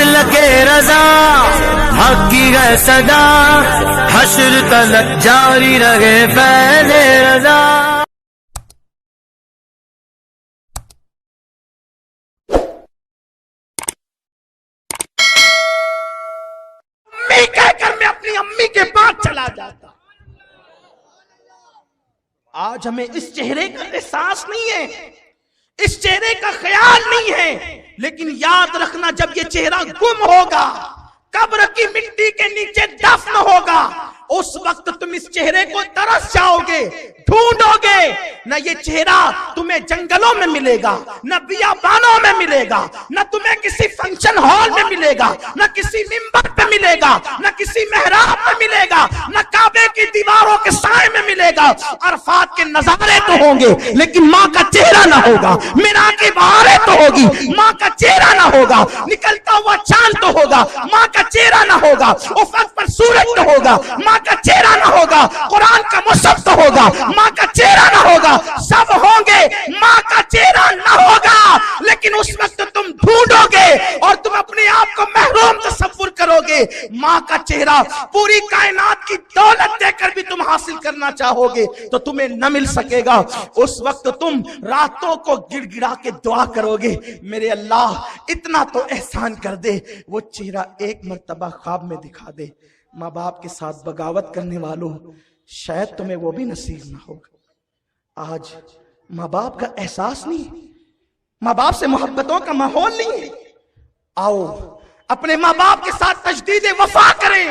لگے رضا، حق کی ہے صدا، حشر تلک جاری رہے فیض رضا۔ امی کہہ کر میں اپنی امی کے پاس چلا جاتا۔ آج ہمیں اس چہرے کا احساس نہیں ہے، اس چہرے کا خیال نہیں ہے، لیکن یاد رکھنا جب یہ چہرہ گم ہوگا، قبر کی مٹی کے نیچے دفن ہوگا، اس وقت تم اس چہرے کو ترس جاؤ گے، ڈھونڈو گے۔ نہ یہ چہرہ تمہیں جنگلوں میں ملے گا، نہ بیابانوں میں ملے گا، نہ تمہیں کسی فنکشن ہال میں ملے گا، نہ کسی منبر پہ ملے گا، نہ کسی محراب میں ملے گا، نہ کعبے کی دیواروں کے سائے میں ملے گا۔ عرفات کے نظارے تو ہوں گے لیکن ماں کا چہرہ نہ ہوگا، مینا کی بہاریں تو ہوگی، ماں کا چہرہ نہ ہوگا، نکلتا ہوا چاند تو ہوگا، ماں کا چہرہ نہ ہوگا، افق پر سورج تو ہوگا، ماں کا چہرہ نہ ہوگا، قرآن کا مصحف تو ہوگا، ماں کا چہرہ نہ ہوگا، سب ہوں گے، ماں کا چہرہ نہ ہوگا۔ لیکن اس وقت تم ڈھونڈو گے اور تم اپنے آپ کو محروم تصور کرو گے۔ ماں کا چہرہ پوری کائنات کی دولت دے کر بھی تم حاصل کرنا چاہو گے تو تمہیں نہ مل سکے گا۔ اس وقت تم راتوں کو گڑ گڑا کے دعا کرو گے، میرے اللہ اتنا تو احسان کر دے، وہ چہرہ ایک مرتبہ خواب میں دکھا دے۔ ماں باپ کے ساتھ بغاوت کرنے والوں، شاید تمہیں وہ بھی نصیب نہ ہوگا۔ آج ماں باپ کا احساس نہیں، ماں باپ سے محبتوں کا ماحول نہیں ہے۔ آؤ اپنے ماں باپ کے ساتھ تجدید وفا کریں۔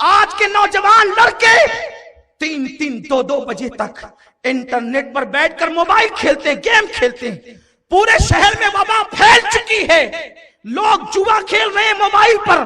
آج کے نوجوان لڑکے 3-2 بجے تک انٹرنیٹ پر بیٹھ کر موبائل کھیلتے، گیم کھیلتے ہیں۔ پورے شہر میں وبا پھیل چکی ہے، لوگ جوا کھیل رہے ہیں موبائل پر،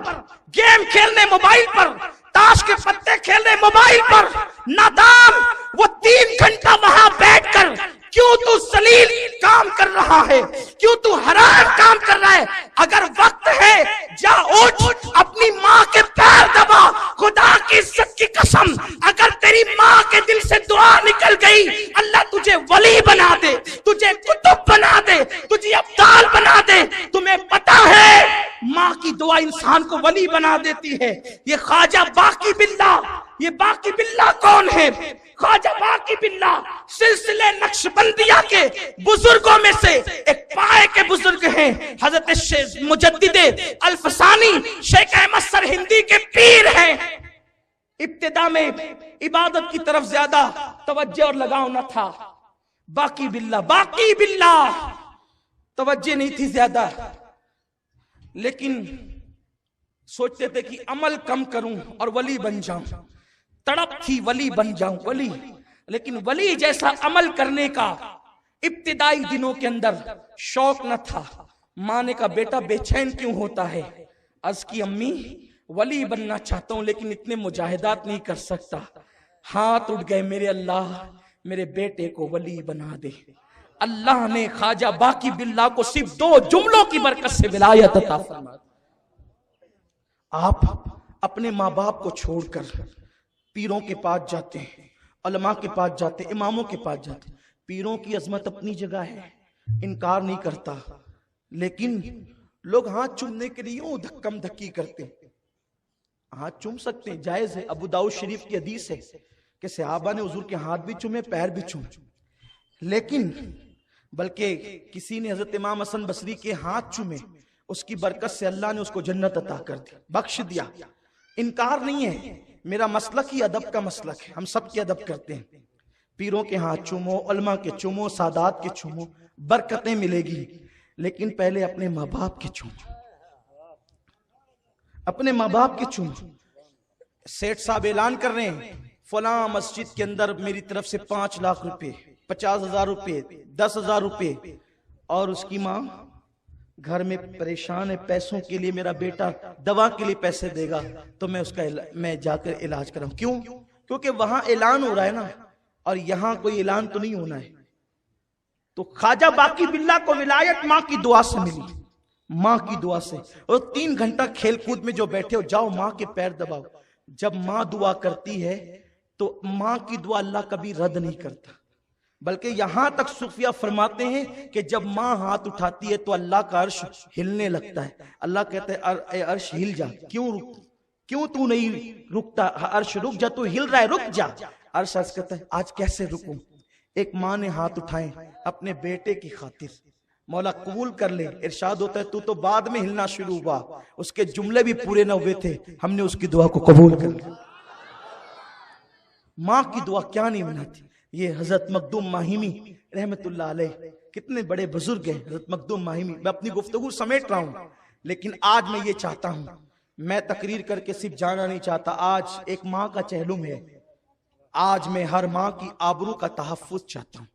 گیم کھیلنے موبائل پر، تاش کے پتے کھیلنے موبائل پر۔ نادان وہ 3 گھنٹہ وہاں بیٹھ کر کیوں تو ذلیل کام کر رہا ہے، کیوں تو حرام کام کر رہا ہے؟ اگر وقت ہے جا اٹھ، اپنی ماں کے پیر دبا، خدا کی عزت کی قسم اگر تیری ماں کے دل سے دعا نکل گئی، اللہ تجھے ولی بنا دے، تجھے قطب بنا دے، تجھے ابدال بنا دے۔ تمہیں پتا ہے ماں کی دعا انسان کو ولی بنا دیتی ہے۔ یہ خواجہ باقی باللہ، یہ باقی باللہ کون ہے؟ خواجہ باقی باللہ سلسلے نقشبندیہ کے بزرگوں میں سے ایک پائے کے بزرگ ہیں۔ حضرت مجدد الفسانی شیخ احمد سرہندی کے پیر ہیں۔ ابتدا میں عبادت کی طرف زیادہ توجہ اور لگاؤ نہ تھا، باقی باللہ توجہ نہیں تھی زیادہ، لیکن سوچتے تھے کہ عمل کم کروں اور ولی بن جاؤں، تڑپ تھی ولی بن جاؤں ولی، لیکن ولی جیسا عمل کرنے کا ابتدائی دنوں کے اندر شوق نہ تھا۔ ماں نے کہا بیٹا بے چین کیوں ہوتا ہے؟ عرض کی امی ولی بننا چاہتا ہوں لیکن اتنے مجاہدات نہیں کر سکتا۔ ہاتھ اٹھ گئے، میرے اللہ میرے بیٹے کو ولی بنا دے۔ اللہ نے خواجہ باقی باللہ کو صرف 2 جملوں کی برکت سے ولایت عطا فرما۔ آپ اپنے ماں باپ کو چھوڑ کر پیروں کے پاس جاتے ہیں، علماء کے پاس جاتے ہیں، اماموں کے پاس جاتے ہیں۔ پیروں کی عظمت اپنی جگہ ہے، انکار نہیں کرتا، لیکن لوگ ہاتھ چومنے کے لیے یوں دھکم دھکی کرتے ہیں۔ ہاتھ چوم سکتے ہیں، جائز ہے۔ ابو داؤد شریف کی حدیث ہے کہ صحابہ نے حضور کے ہاتھ بھی چومے، پیر بھی چومے، لیکن بلکہ کسی نے حضرت امام حسن بصری کے ہاتھ چومے، اس کی برکت سے اللہ نے اس کو جنت عطا کر دی، بخش دیا۔ انکار نہیں ہے، میرا مسلک ہی ادب کا مسلک ہے، ہم سب کے ادب کرتے ہیں۔ پیروں کے ہاتھ چومو، علماء کے چومو، سادات کے چومو، برکتیں ملے گی، لیکن پہلے اپنے ماں باپ کے چومو، اپنے ماں باپ کے چومو۔ سیٹھ صاحب اعلان کر رہے ہیں فلاں مسجد کے اندر میری طرف سے 5 لاکھ روپے، 50,000 روپے، 10,000 روپے، اور اس کی ماں گھر میں پریشان ہے، پیسوں کے لیے میرا بیٹا دوا کے لیے پیسے دے گا تو میں جا کر علاج کراؤں۔ کیوں؟ کیونکہ وہاں اعلان ہو رہا ہے نا، اور یہاں کوئی اعلان تو نہیں ہونا ہے۔ تو خواجہ باقی باللہ کو ولایت ماں کی دعا سے ملی، ماں کی دعا سے۔ اور 3 گھنٹہ کھیل کود میں جو بیٹھے ہو، جاؤ ماں کے پیر دباؤ۔ جب ماں دعا کرتی ہے تو ماں کی دعا اللہ کبھی رد نہیں کرتا، بلکہ یہاں تک صوفیہ فرماتے ہیں کہ جب ماں ہاتھ اٹھاتی ہے تو اللہ کا عرش ہلنے لگتا ہے. اللہ کہتا ہے اے عرش ہل جا. کیوں تو نہیں رکتا؟ عرش رک جا، تو ہل رہا ہے، رک جا. عرش کہتا ہے آج کیسے رکوں؟ ایک ماں نے ہاتھ اٹھائے اپنے بیٹے کی خاطر، مولا قبول کر لے. ارشاد ہوتا ہے تو بعد میں ہلنا شروع ہوا، اس کے جملے بھی پورے نہ ہوئے تھے، ہم نے اس کی دعا کو قبول کر لیا. ماں کی دعا کیا نہیں مناتی. یہ حضرت مخدوم ماہیمی رحمت اللہ علیہ، کتنے بڑے بزرگ ہیں حضرت مخدوم ماہیمی. میں اپنی گفتگو سمیٹ رہا ہوں، لیکن آج میں یہ چاہتا ہوں، میں تقریر کر کے صرف جانا نہیں چاہتا. آج ایک ماں کا چہلم ہے، آج میں ہر ماں کی آبرو کا تحفظ چاہتا ہوں.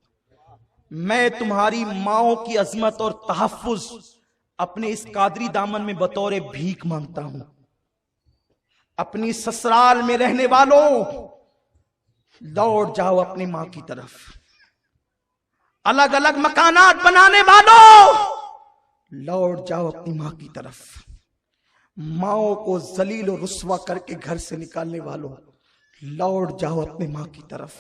میں تمہاری ماں کی عظمت اور تحفظ اپنے اس قادری دامن میں بطور بھیک مانگتا ہوں. اپنی سسرال میں رہنے والوں لوٹ جاؤ اپنی ماں کی طرف. الگ الگ مکانات بنانے والوں لوٹ جاؤ اپنی ماں کی طرف. ماں کو ذلیل و رسوا کر کے گھر سے نکالنے والوں لوٹ جاؤ اپنی ماں کی طرف.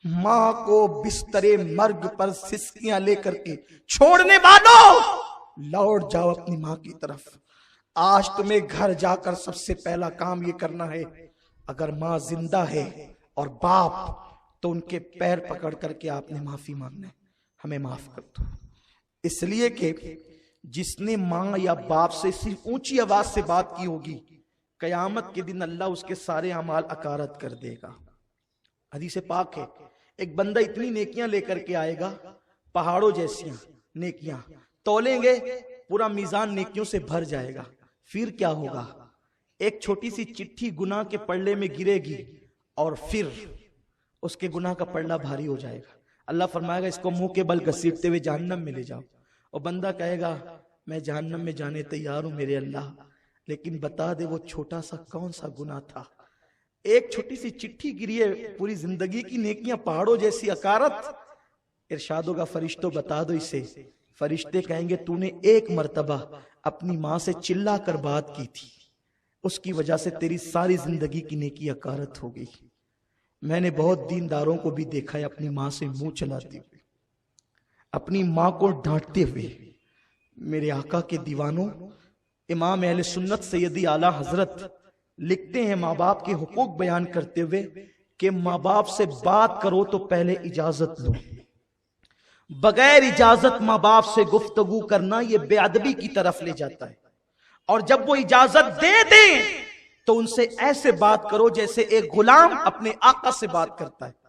ماں کو بستر مرگ پر سسکیاں لے کر کے چھوڑنے والوں لوٹ جاؤ اپنی ماں کی طرف. آج تمہیں گھر جا کر سب سے پہلا کام یہ کرنا ہے، اگر ماں زندہ ہے اور باپ تو ان کے پیر پکڑ کر کے آپ نے معافی مانگنا ہے، ہمیں معاف کر دو. اس لیے کہ جس نے ماں یا باپ سے صرف اونچی آواز سے بات کی ہوگی، قیامت کے دن اللہ اس کے سارے اعمال اکارت کر دے گا. حدیث پاک ہے، ایک بندہ اتنی نیکیاں لے کر کے آئے گا، پہاڑوں جیسیاں نیکیاں، تولیں گے پورا میزان نیکیوں سے بھر جائے گا. پھر کیا ہوگا؟ ایک چھوٹی سی چٹھی گناہ کے پلڑے میں گرے گی اور پھر اس کے گناہ کا پلڑا بھاری ہو جائے گا. اللہ فرمائے گا اس کو منہ کے بل گھسیٹتے ہوئے جہنم میں لے جاؤ. اور بندہ کہے گا میں جہنم میں جانے تیار ہوں میرے اللہ، لیکن بتا دے وہ چھوٹا سا کون سا گناہ تھا. ایک چھوٹی سی چٹھی گری ہے، پوری زندگی کی نیکیاں پہاڑوں جیسی اکارت. ارشاد ہوگا فرشتوں بتا دو اسے. فرشتے کہیں گے تو نے ایک مرتبہ اپنی ماں سے چلا کر بات کی تھی، اس کی وجہ سے تیری ساری زندگی کی نیکی اکارت ہو گئی. میں نے بہت دینداروں کو بھی دیکھا ہے اپنی ماں سے منہ چلاتے ہوئے، اپنی ماں کو ڈانٹتے ہوئے. میرے آقا کے دیوانوں، امام اہل سنت سیدی اعلی حضرت لکھتے ہیں ماں باپ کے حقوق بیان کرتے ہوئے کہ ماں باپ سے بات کرو تو پہلے اجازت لو. بغیر اجازت ماں باپ سے گفتگو کرنا یہ بے ادبی کی طرف لے جاتا ہے. اور جب وہ اجازت دے دیں تو ان سے ایسے بات کرو جیسے ایک غلام اپنے آقا سے بات کرتا ہے.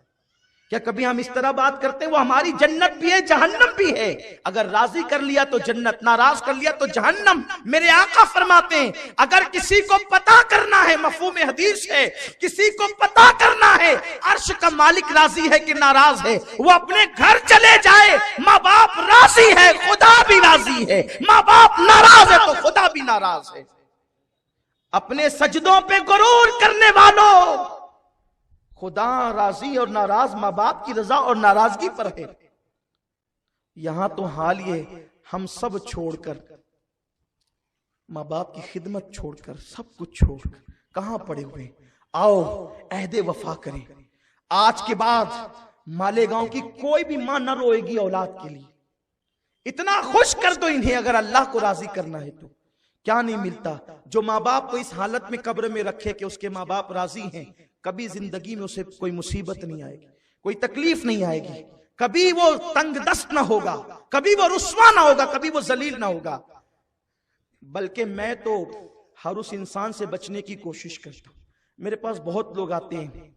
کیا کبھی ہم اس طرح بات کرتے ہیں؟ وہ ہماری جنت بھی ہے جہنم بھی ہے. اگر راضی کر لیا تو جنت، ناراض کر لیا تو جہنم. میرے آقا فرماتے ہیں اگر کسی کو پتا کرنا ہے، مفہوم حدیث ہے، کسی کو پتا کرنا ہے عرش کا مالک راضی ہے کہ ناراض ہے، وہ اپنے گھر چلے جائے. ماں باپ راضی ہے، خدا بھی راضی ہے. ماں باپ ناراض ہے تو خدا بھی ناراض ہے. اپنے سجدوں پہ غرور کرنے والوں، خدا راضی اور ناراض ماں باپ کی رضا اور ناراضگی پر ہے. یہاں تو حال یہ ہم سب چھوڑ کر، ماں باپ کی خدمت چھوڑ کر، سب کچھ چھوڑ کر کہاں پڑے ہوئے؟ آؤ عہد وفا کریں. آج کے بعد مالیگاؤں کی کوئی بھی ماں نہ روئے گی اولاد کے لیے. اتنا خوش کر دو انہیں اگر اللہ کو راضی کرنا ہے تو. کیا نہیں ملتا جو ماں باپ کو اس حالت میں قبر میں رکھے کہ اس کے ماں باپ راضی ہیں. کبھی زندگی میں اسے کوئی مصیبت نہیں آئے گی، کوئی تکلیف نہیں آئے گی، کبھی وہ تنگ دست نہ ہوگا، کبھی وہ رسوا نہ ہوگا، کبھی وہ ذلیل نہ ہوگا. بلکہ میں تو ہر اس انسان سے بچنے کی کوشش کرتا ہوں. میرے پاس بہت لوگ آتے ہیں،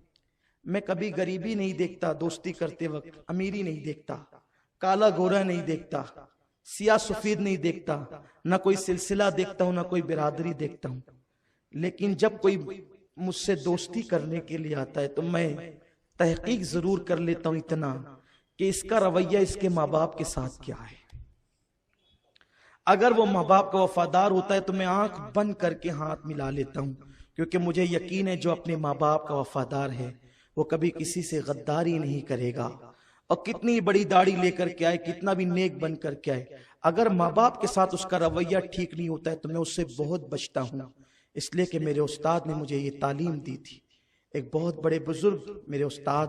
میں کبھی غریبی نہیں دیکھتا دوستی کرتے وقت، امیری نہیں دیکھتا، کالا گورا نہیں دیکھتا، سیاہ سفید نہیں دیکھتا، نہ کوئی سلسلہ دیکھتا ہوں، نہ کوئی برادری دیکھتا ہوں. لیکن جب کوئی مجھ سے دوستی کرنے کے لیے آتا ہے تو میں تحقیق ضرور کر لیتا ہوں اتنا کہ اس کا رویہ اس کے ماں باپ کے ساتھ کیا ہے. اگر وہ ماں باپ کا وفادار ہوتا ہے تو میں آنکھ بند کر کے ہاتھ ملا لیتا ہوں، کیونکہ مجھے یقین ہے جو اپنے ماں باپ کا وفادار ہے وہ کبھی کسی سے غداری نہیں کرے گا. اور کتنی بڑی داڑھی لے کر کے آئے، کتنا بھی نیک بن کر کے آئے، اگر ماں باپ کے ساتھ اس کا رویہ ٹھیک نہیں ہوتا ہے تو میں اس سے بہت بچتا ہوں. اس لیے کہ میرے استاد نے مجھے یہ تعلیم دی تھی. ایک بہت بڑے بزرگ میرے استاد،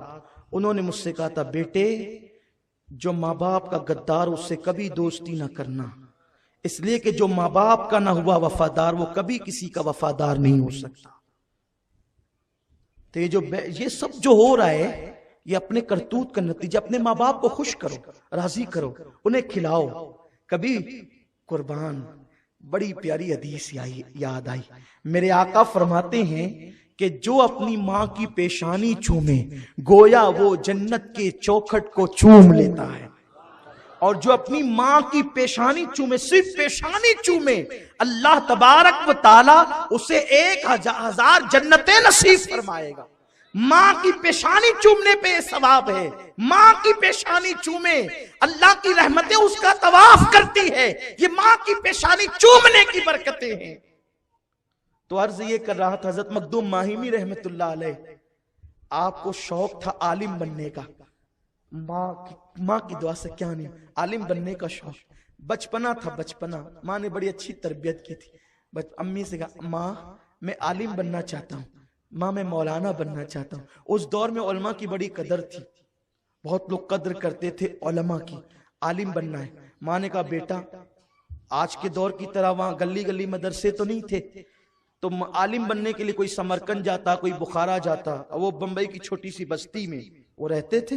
انہوں نے مجھ سے کہا تھا بیٹے جو ماں باپ کا غدار اس سے کبھی دوستی نہ کرنا، اس لیے کہ جو ماں باپ کا نہ ہوا وفادار وہ کبھی کسی کا وفادار نہیں ہو سکتا۔ تو یہ سب جو ہو رہا ہے یہ اپنے کرتوت کا نتیجہ۔ اپنے ماں باپ کو خوش کرو، راضی کرو، انہیں کھلاؤ۔ کبھی قربان بڑی پیاری حدیث یاد آئی، میرے آقا فرماتے ہیں کہ جو اپنی ماں کی پیشانی چومے گویا وہ جنت کے چوکھٹ کو چوم لیتا ہے، اور جو اپنی ماں کی پیشانی چومے، صرف پیشانی چومے، اللہ تبارک و تعالی اسے 1000 جنتیں نصیب فرمائے گا۔ ماں کی پیشانی چومنے پہ یہ ثواب ہے۔ ماں کی پیشانی چومے، اللہ کی رحمتیں اس کا طواف کرتی ہے، یہ ماں کی پیشانی چومنے کی برکتیں ہیں۔ تو عرض یہ کر رہا تھا، حضرت مخدوم ماہیمی رحمت اللہ علیہ، آپ کو شوق تھا عالم بننے کا، ماں کی دعا سے کیا نہیں، عالم بننے کا شوق، بچپنا تھا، بچپنا ماں نے بڑی اچھی تربیت کی تھی، امی سے کہا ماں میں عالم بننا چاہتا ہوں، ماں میں مولانا بننا چاہتا ہوں۔ اس دور میں علماء کی بڑی قدر تھی، بہت لوگ قدر کرتے تھے علماء کی، عالم بننا ہے۔ ماں نے کہا بیٹا آج کے دور کی طرح وہاں گلی گلی مدرسے تو نہیں تھے، تو عالم بننے کے لیے کوئی سمرکند جاتا، کوئی بخارا جاتا، وہ بمبئی کی چھوٹی سی بستی میں وہ رہتے تھے۔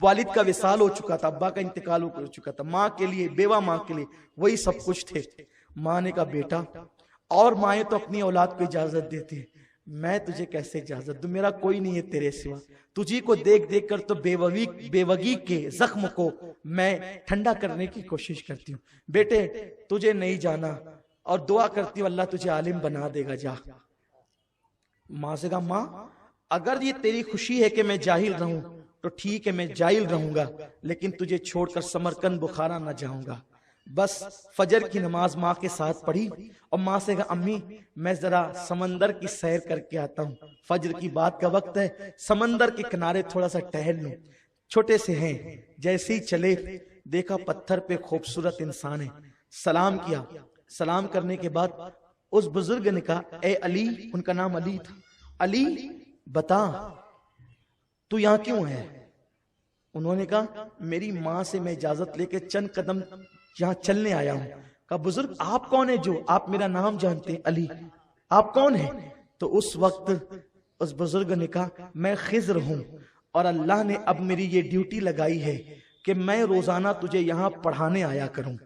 والد کا وصال ہو چکا تھا، ابا کا انتقال ہو چکا تھا، ماں کے لیے، بیوہ ماں کے لیے وہی سب کچھ تھے۔ ماں نے کہا بیٹا، اور مائیں تو اپنی اولاد کو اجازت دیتے ہیں، میں تجھے کیسے اجازت دوں، میرا کوئی نہیں ہے تیرے سوا، تجھی کو دیکھ دیکھ کر تو بیوگی کے زخم کو میں ٹھنڈا کرنے کی کوشش کرتی ہوں، بیٹے تجھے نہیں جانا، اور دعا کرتی ہوں اللہ تجھے عالم بنا دے گا، جا۔ ماں سے کہا ماں اگر یہ تیری خوشی ہے کہ میں جاہل رہوں تو ٹھیک ہے، میں جاہل رہوں گا، لیکن تجھے چھوڑ کر سمرکند بخارا نہ جاؤں گا۔ بس فجر کی نماز ماں کے ساتھ پڑھی، اور ماں سے کہا امی میں ذرا سمندر کی سیر کر کے آتا ہوں، فجر کی بات کا وقت ہے، سمندر کے کنارے تھوڑا سا ٹہل لوں۔ چھوٹے سے ہیں، جیسے ہی چلے دیکھا پتھر پہ خوبصورت انسان ہے، سلام کیا، سلام کرنے کے بعد اس بزرگ نے کہا اے علی، ان کا نام علی تھا، علی بتا تو یہاں کیوں ہے؟ انہوں نے کہا میری ماں سے میں اجازت لے کے چند قدم یہاں چلنے آیا ہوں۔ کہا بزرگ آپ کون ہیں جو آپ میرا نام جانتے ہیں؟ علی آپ کون ہیں؟ تو اس وقت اس بزرگ نے کہا میں خضر ہوں، اور اللہ نے اب میری یہ ڈیوٹی لگائی ہے کہ میں روزانہ تجھے یہاں پڑھانے آیا کروں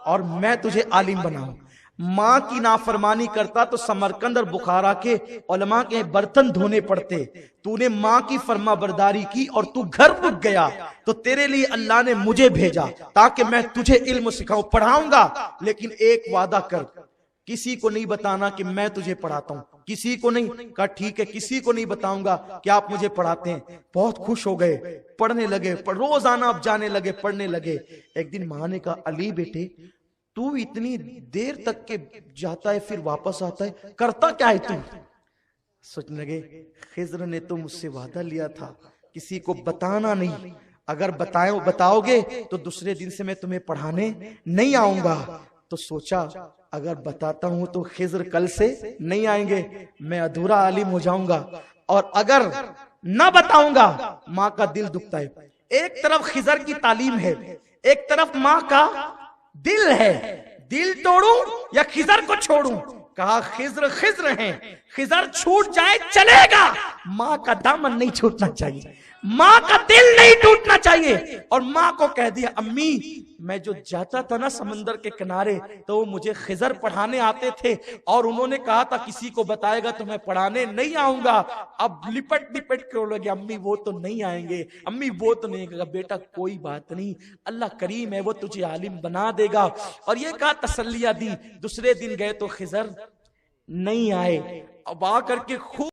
اور میں تجھے عالم بناؤں۔ ماں کی نافرمانی کرتا تو سمرکند اور بخارا کے علماء کے برتن دھونے پڑتے، تو نے ماں کی فرما برداری کی اور تو گھر رک گیا، تو تیرے لیے اللہ نے مجھے بھیجا تاکہ میں تجھے علم سکھاؤں، پڑھاؤں گا، لیکن ایک وعدہ کر، کسی کو نہیں بتانا کہ میں تجھے پڑھاتا ہوں، کسی کو نہیں۔ کہا ٹھیک ہے، کسی کو نہیں بتاؤں گا کہ آپ مجھے پڑھاتے ہیں۔ بہت خوش ہو گئے، پڑھنے لگے، روزانہ اب جانے لگے، پڑھنے لگے۔ ایک دن ماں نے کہا علی بیٹے تو اتنی دیر تک کے جاتا ہے پھر واپس آتا ہے، کرتا کیا ہے تو؟ سوچنے لگے خضر نے تو مجھ سے وعدہ لیا تھا کسی کو بتانا نہیں، اگر بتاؤ گے تو دوسرے دن سے میں تمہیں پڑھانے نہیں آؤں گا۔ تو سوچا اگر بتاتا ہوں تو خضر کل سے نہیں آئیں گے، میں ادھورا عالم ہو جاؤں گا، اور اگر نہ بتاؤں گا ماں کا دل دکھتا ہے۔ ایک طرف خضر کی تعلیم ہے، ایک طرف ماں کا دل ہے، دل توڑوں یا خضر کو چھوڑوں؟ کہا خضر ہیں، خضر چھوٹ جائے چلے گا، ماں کا دامن نہیں چھوٹنا چاہیے، ماں کا دل نہیں ٹوٹنا چاہیے۔ اور ماں کو کہہ دیا امی میں جو جاتا تھا نا سمندر کے کنارے تو وہ مجھے خضر پڑھانے آتے تھے، اور انہوں نے کہا تھا کسی کو بتائے گا تو میں پڑھانے نہیں آؤں گا۔ اب لپٹ کرو لگے امی وہ تو نہیں آئیں گے، امی وہ تو نہیں۔ کہا بیٹا کوئی بات نہیں، اللہ کریم ہے، وہ تجھے عالم بنا دے گا۔ اور یہ کہا تسلیہ دی۔ دوسرے دن گئے تو خضر نہیں آئے، اب آ کر کے خوب